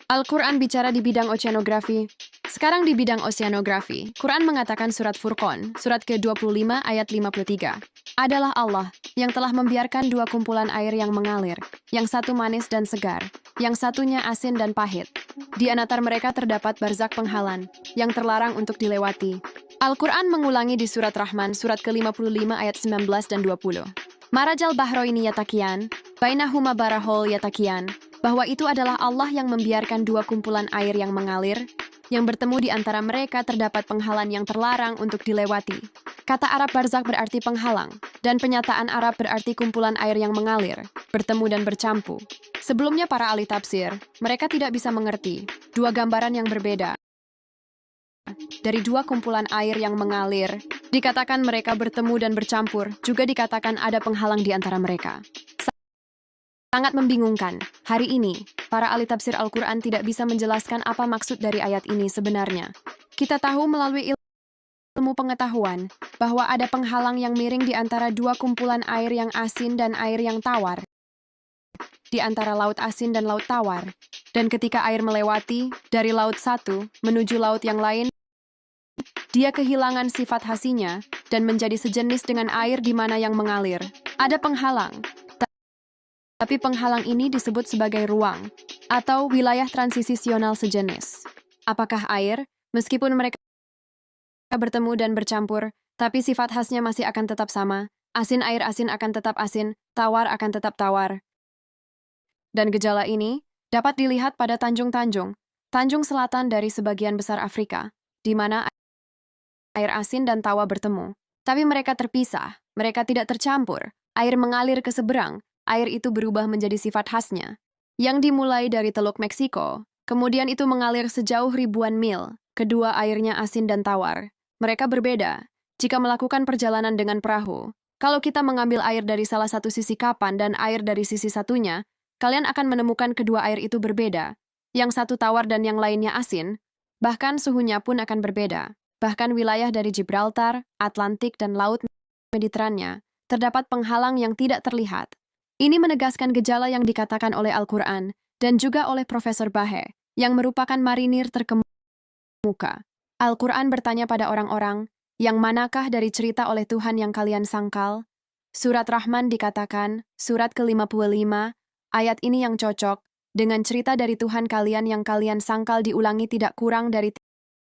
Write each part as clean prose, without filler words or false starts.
Al-Quran bicara di bidang oceanografi. Sekarang di bidang oceanografi, Quran mengatakan surat Furqan, surat ke-25 ayat 53. Adalah Allah yang telah membiarkan dua kumpulan air yang mengalir, yang satu manis dan segar, yang satunya asin dan pahit. Di antara mereka terdapat barzak penghalang, yang terlarang untuk dilewati. Al-Quran mengulangi di surat Rahman, surat ke-55 ayat 19 dan 20. Marajal bahroini yatakian, bainahuma barahol yatakian, bahwa itu adalah Allah yang membiarkan dua kumpulan air yang mengalir, yang bertemu di antara mereka terdapat penghalang yang terlarang untuk dilewati. Kata Arab barzak berarti penghalang, dan penyataan Arab berarti kumpulan air yang mengalir, bertemu dan bercampur. Sebelumnya para ahli tafsir, mereka tidak bisa mengerti dua gambaran yang berbeda. Dari dua kumpulan air yang mengalir, dikatakan mereka bertemu dan bercampur, juga dikatakan ada penghalang di antara mereka. Sangat membingungkan. Hari ini, para ahli tafsir Al-Quran tidak bisa menjelaskan apa maksud dari ayat ini sebenarnya. Kita tahu melalui ilmu pengetahuan bahwa ada penghalang yang miring di antara dua kumpulan air yang asin dan air yang tawar. Di antara laut asin dan laut tawar. Dan ketika air melewati dari laut satu menuju laut yang lain, dia kehilangan sifat khasinya dan menjadi sejenis dengan air di mana yang mengalir. Ada penghalang. Tapi penghalang ini disebut sebagai ruang atau wilayah transisional sejenis. Apakah air, meskipun mereka bertemu dan bercampur, tapi sifat khasnya masih akan tetap sama? Asin air asin akan tetap asin, tawar akan tetap tawar. Dan gejala ini dapat dilihat pada tanjung-tanjung, tanjung selatan dari sebagian besar Afrika, di mana air asin dan tawar bertemu. Tapi mereka terpisah, mereka tidak tercampur, air mengalir ke seberang. Air itu berubah menjadi sifat khasnya, yang dimulai dari Teluk Meksiko, kemudian itu mengalir sejauh ribuan mil. Kedua airnya asin dan tawar. Mereka berbeda. Jika melakukan perjalanan dengan perahu, kalau kita mengambil air dari salah satu sisi kapan dan air dari sisi satunya, kalian akan menemukan kedua air itu berbeda. Yang satu tawar dan yang lainnya asin, bahkan suhunya pun akan berbeda. Bahkan wilayah dari Gibraltar, Atlantik, dan Laut Mediterania, terdapat penghalang yang tidak terlihat. Ini menegaskan gejala yang dikatakan oleh Al-Quran dan juga oleh Profesor Bahe, yang merupakan marinir terkemuka. Al-Quran bertanya pada orang-orang, yang manakah dari cerita oleh Tuhan yang kalian sangkal? Surat Rahman dikatakan, surat ke-55, ayat ini yang cocok, dengan cerita dari Tuhan kalian yang kalian sangkal diulangi tidak kurang dari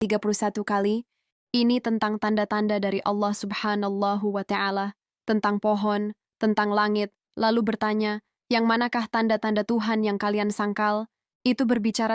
31 kali. Ini tentang tanda-tanda dari Allah Subhanahu wa Ta'ala, tentang pohon, tentang langit, lalu bertanya, yang manakah tanda-tanda Tuhan yang kalian sangkal? Itu berbicara